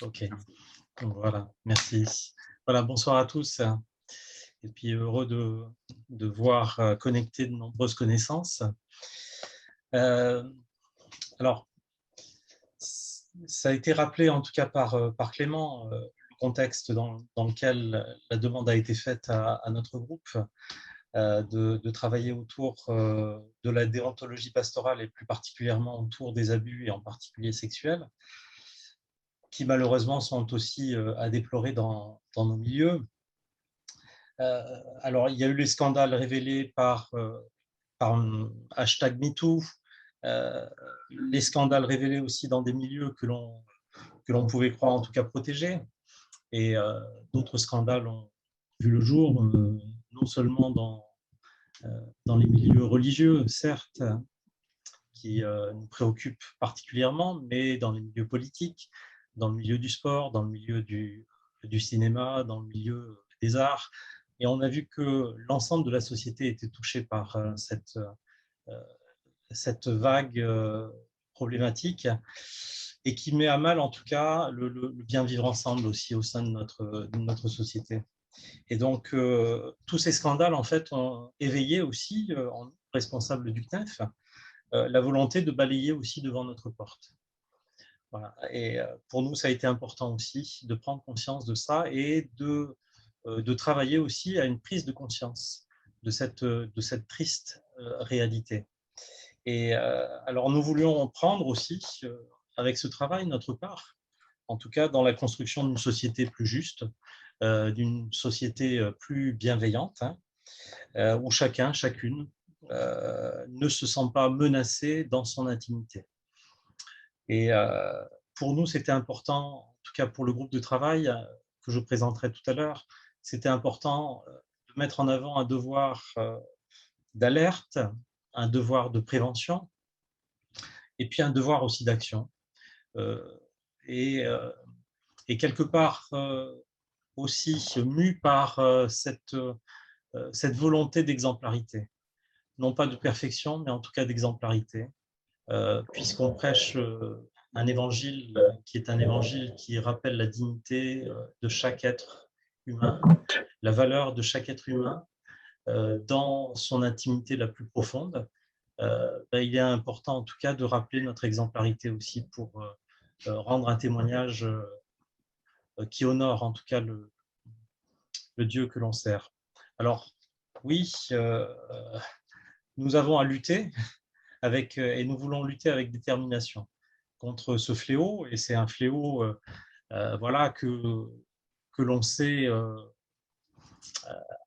Ok, donc voilà, merci. Voilà, bonsoir à tous. Et puis heureux de voir connecter de nombreuses connaissances. Alors, ça a été rappelé en tout cas par Clément, le contexte dans lequel la demande a été faite à notre groupe de travailler autour de la déontologie pastorale et plus particulièrement autour des abus et en particulier sexuels, qui malheureusement sont aussi à déplorer dans nos milieux. Alors, il y a eu les scandales révélés par hashtag MeToo, les scandales révélés aussi dans des milieux que l'on pouvait croire en tout cas protégés, et d'autres scandales ont vu le jour, non seulement dans les milieux religieux, certes, qui nous préoccupent particulièrement, mais dans les milieux politiques, dans le milieu du sport, dans le milieu du cinéma, dans le milieu des arts. Et on a vu que l'ensemble de la société était touchée par cette vague problématique et qui met à mal en tout cas le bien vivre ensemble aussi au sein de notre société. Et donc, tous ces scandales, en fait, ont éveillé aussi, en responsables du CNEF, la volonté de balayer aussi devant notre porte. Voilà. Et pour nous, ça a été important aussi de prendre conscience de ça et de travailler aussi à une prise de conscience de cette triste réalité. Et alors, nous voulions prendre aussi, avec ce travail, notre part, en tout cas dans la construction d'une société plus juste, d'une société plus bienveillante, hein, où chacun, chacune ne se sent pas menacé dans son intimité. Et pour nous, c'était important, en tout cas pour le groupe de travail que je présenterai tout à l'heure, c'était important de mettre en avant un devoir d'alerte, un devoir de prévention, et puis un devoir aussi d'action. Euh, et, euh, et quelque part aussi mu par cette volonté d'exemplarité. Non pas de perfection, mais en tout cas d'exemplarité, puisqu'on prêche un évangile qui est un évangile qui rappelle la dignité de chaque être humain, la valeur de chaque être humain dans son intimité la plus profonde. Il est important en tout cas de rappeler notre exemplarité aussi pour rendre un témoignage qui honore en tout cas le Dieu que l'on sert. Alors oui, nous avons à lutter et nous voulons lutter avec détermination contre ce fléau, et c'est un fléau voilà, que l'on sait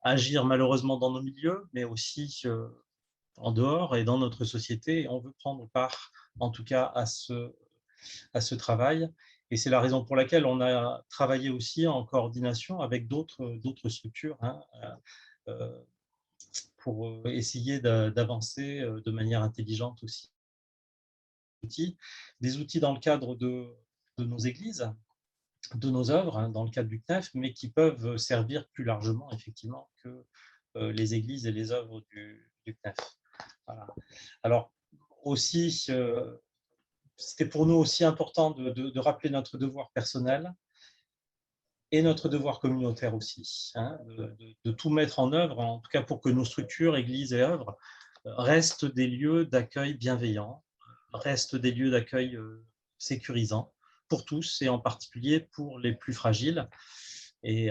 agir malheureusement dans nos milieux, mais aussi en dehors et dans notre société. Et on veut prendre part, en tout cas, à ce travail. Et c'est la raison pour laquelle on a travaillé aussi en coordination avec d'autres structures, hein, pour essayer d'avancer de manière intelligente aussi. Des outils dans le cadre de nos églises, de nos œuvres, hein, dans le cadre du CNEF, mais qui peuvent servir plus largement, effectivement, que les églises et les œuvres du CNEF. Voilà. Alors, aussi, c'était pour nous aussi important de rappeler notre devoir personnel et notre devoir communautaire aussi, hein, de tout mettre en œuvre, en tout cas pour que nos structures, églises et œuvres, restent des lieux d'accueil bienveillants, restent des lieux d'accueil sécurisants pour tous et en particulier pour les plus fragiles. Et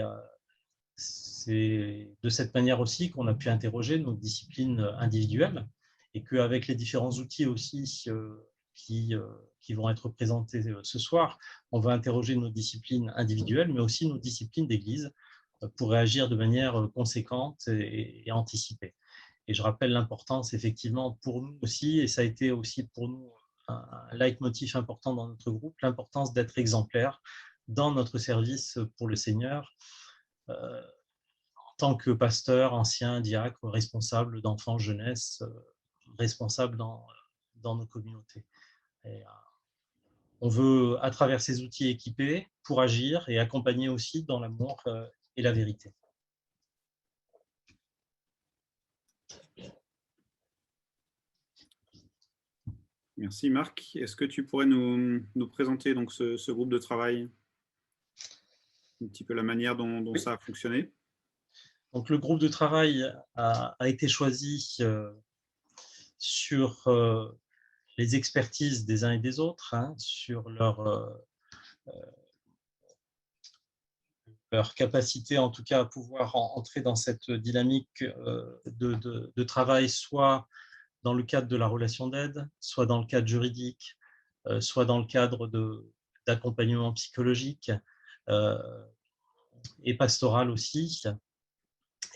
c'est de cette manière aussi qu'on a pu interroger nos disciplines individuelles et qu'avec les différents outils aussi qui vont être présentés ce soir, on va interroger nos disciplines individuelles, mais aussi nos disciplines d'église pour réagir de manière conséquente et anticipée. Et je rappelle l'importance, effectivement, pour nous aussi, et ça a été aussi pour nous un leitmotiv important dans notre groupe, l'importance d'être exemplaire dans notre service pour le Seigneur, en tant que pasteur, ancien, diacre, responsable d'enfants, jeunesse, responsable dans nos communautés. Et, on veut, à travers ces outils équipés, pour agir et accompagner aussi dans l'amour et la vérité. Merci Marc. Est-ce que tu pourrais nous présenter donc ce groupe de travail? un petit peu la manière dont Oui. ça a fonctionné? Donc, le groupe de travail a été choisi sur les expertises des uns et des autres, hein, sur leur capacité, en tout cas, à pouvoir entrer dans cette dynamique de travail, soit dans le cadre de la relation d'aide, soit dans le cadre juridique, soit dans le cadre d'accompagnement psychologique et pastoral aussi,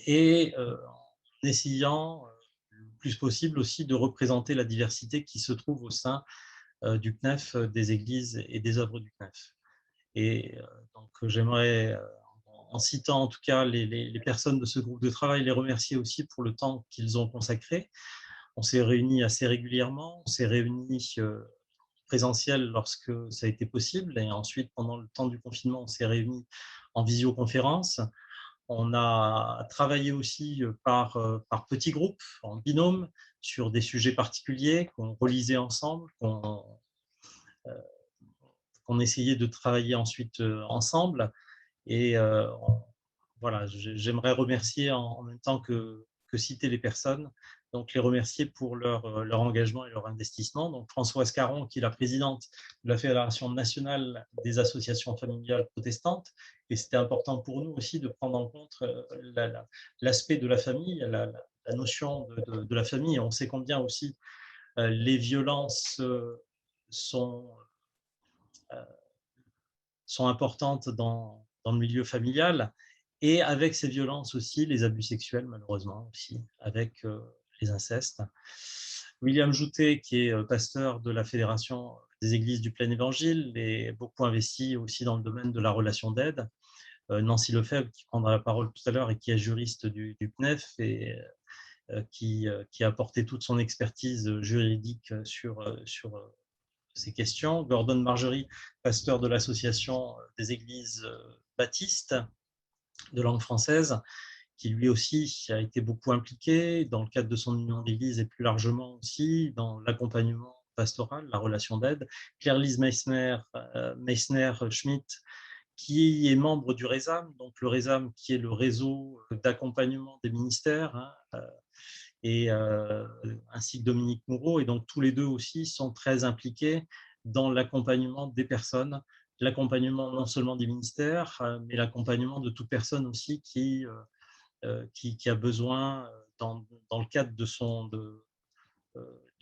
et en essayant le plus possible aussi de représenter la diversité qui se trouve au sein du CNEF, des églises et des œuvres du CNEF. Et donc, j'aimerais, en citant en tout cas les personnes de ce groupe de travail, les remercier aussi pour le temps qu'ils ont consacré. On s'est réunis assez régulièrement, on s'est réunis présentiel lorsque ça a été possible, et ensuite, pendant le temps du confinement, on s'est réunis en visioconférence. On a travaillé aussi par petits groupes, en binôme, sur des sujets particuliers qu'on relisait ensemble, qu'on essayait de travailler ensuite ensemble. Et voilà, j'aimerais remercier en même temps que citer les personnes, donc les remercier pour leur engagement et leur investissement. Donc Françoise Caron, qui est la présidente de la Fédération nationale des associations familiales protestantes, et c'était important pour nous aussi de prendre en compte l'aspect de la famille, la notion de la famille. Et on sait combien aussi les violences sont importantes dans le milieu familial, et avec ces violences aussi, les abus sexuels, malheureusement, aussi, avec les incestes. William Joutet, qui est pasteur de la Fédération des Églises du Plein Évangile, est beaucoup investi aussi dans le domaine de la relation d'aide. Nancy Lefebvre, qui prendra la parole tout à l'heure et qui est juriste du CNEF, et qui a apporté toute son expertise juridique sur ces questions. Gordon Margerie, pasteur de l'association des églises baptistes de langue française, qui lui aussi a été beaucoup impliqué dans le cadre de son union d'église et plus largement aussi dans l'accompagnement pastoral, la relation d'aide. Claire-Lise Meissner-Schmidt, qui est membre du RESAM, donc le RESAM qui est le réseau d'accompagnement des ministères, hein, et ainsi que Dominique Moureau. Et donc tous les deux aussi sont très impliqués dans l'accompagnement des personnes, l'accompagnement non seulement des ministères, mais l'accompagnement de toute personne aussi qui a besoin, dans le cadre de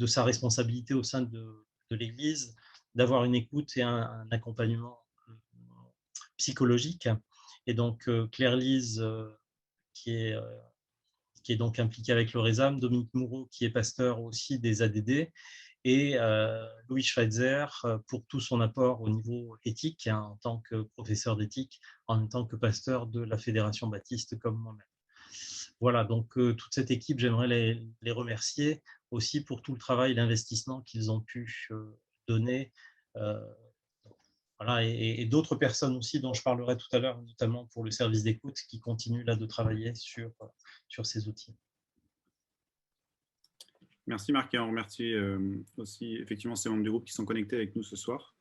sa responsabilité au sein de l'Église, d'avoir une écoute et un accompagnement psychologique. Et donc Claire-Lise, qui est donc impliqué avec le RESAM, Dominique Moureau, qui est pasteur aussi des ADD, et Louis Schweitzer pour tout son apport au niveau éthique, hein, en tant que professeur d'éthique, en même temps que pasteur de la Fédération baptiste comme moi-même. Voilà, donc toute cette équipe, j'aimerais les remercier aussi pour tout le travail, l'investissement qu'ils ont pu donner. Voilà, et d'autres personnes aussi dont je parlerai tout à l'heure, notamment pour le service d'écoute qui continue là de travailler sur ces outils. Merci Marc, et on remercie aussi effectivement ces membres du groupe qui sont connectés avec nous ce soir.